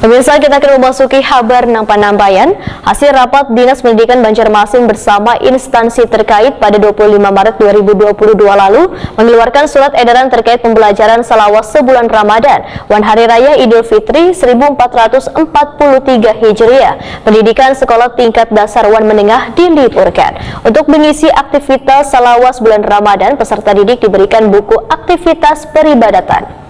Pemirsa, kita akan memasuki kabar penyampaian hasil rapat Dinas Pendidikan Banjarmasin bersama instansi terkait pada 25 Maret 2022 lalu mengeluarkan surat edaran terkait pembelajaran selama sebulan Ramadan wan Hari Raya Idul Fitri 1443 Hijriah. Pendidikan sekolah tingkat dasar wan menengah diliburkan. Untuk mengisi aktivitas selama bulan Ramadan, peserta didik diberikan buku aktivitas peribadatan.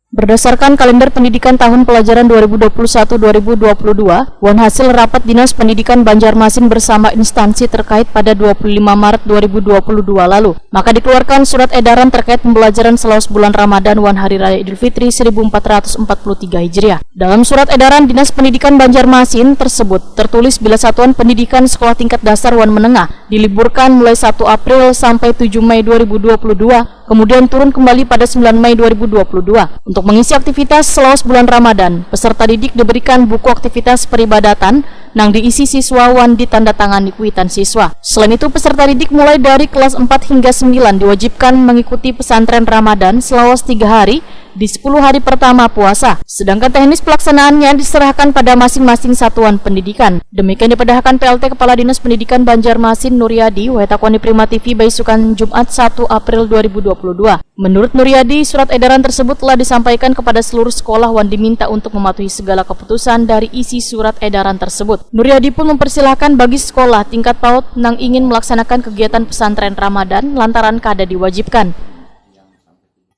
Berdasarkan kalender pendidikan tahun pelajaran 2021-2022, wan hasil rapat Dinas Pendidikan Banjarmasin bersama instansi terkait pada 25 Maret 2022 lalu, maka dikeluarkan surat edaran terkait pembelajaran selama bulan Ramadan wan Hari Raya Idul Fitri 1443 Hijriah. Dalam surat edaran Dinas Pendidikan Banjarmasin tersebut tertulis bila satuan pendidikan sekolah tingkat dasar wan menengah diliburkan mulai 1 April sampai 7 Mei 2022, kemudian turun kembali pada 9 Mei 2022. Untuk mengisi aktivitas selama bulan Ramadan, peserta didik diberikan buku aktivitas peribadatan yang diisi siswa wan ditandatangani kuitan siswa. Selain itu, peserta didik mulai dari kelas 4 hingga 9 diwajibkan mengikuti pesantren Ramadan selama 3 hari di 10 hari pertama puasa. Sedangkan teknis pelaksanaannya diserahkan pada masing-masing satuan pendidikan. Demikian dipadahkan PLT Kepala Dinas Pendidikan Banjarmasin Nuryadi, Wetakwani Prima TV Baisukan Jumat 1 April 2022. Menurut Nuryadi, surat edaran tersebut telah disampaikan kepada seluruh sekolah wan diminta untuk mematuhi segala keputusan dari isi surat edaran tersebut. Nuryadi pun mempersilahkan bagi sekolah tingkat PAUD yang ingin melaksanakan kegiatan pesantren Ramadan lantaran kada diwajibkan.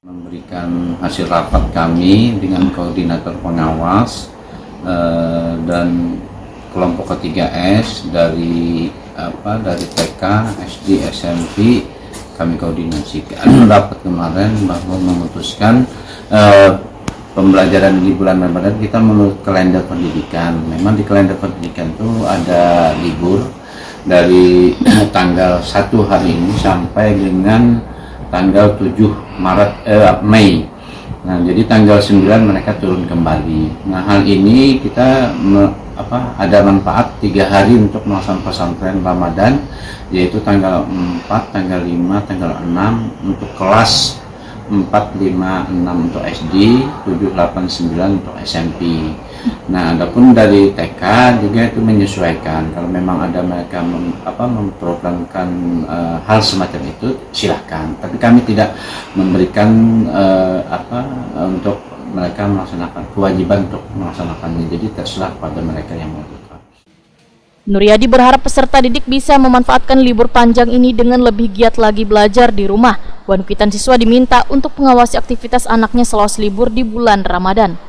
Memberikan hasil rapat kami dengan koordinator pengawas dan kelompok ke-3S dari TK, SD, SMP kami koordinasikan rapat kemarin bahwa memutuskan pembelajaran di bulan Ramadan kita menurut kalender pendidikan. Memang di kalender pendidikan itu ada libur dari tanggal 1 hari ini sampai dengan tanggal 7 Mei. Nah, jadi tanggal 9 mereka turun kembali. Nah, hal ini kita ada manfaat 3 hari untuk melaksanakan pesantren Ramadan, yaitu tanggal 4, tanggal 5, tanggal 6 untuk kelas 4, 5, 6 untuk SD, 7, 8, 9 untuk SMP. Nah, adapun dari TK juga itu menyesuaikan. Kalau memang ada mereka memprogramkan hal semacam itu, silahkan. Tapi kami tidak memberikan untuk mereka melaksanakan kewajiban untuk melaksanakannya. Jadi terserah pada mereka yang membutuhkan. Nuryadi berharap peserta didik bisa memanfaatkan libur panjang ini dengan lebih giat lagi belajar di rumah. Wan kuitan siswa diminta untuk mengawasi aktivitas anaknya selama libur di bulan Ramadan.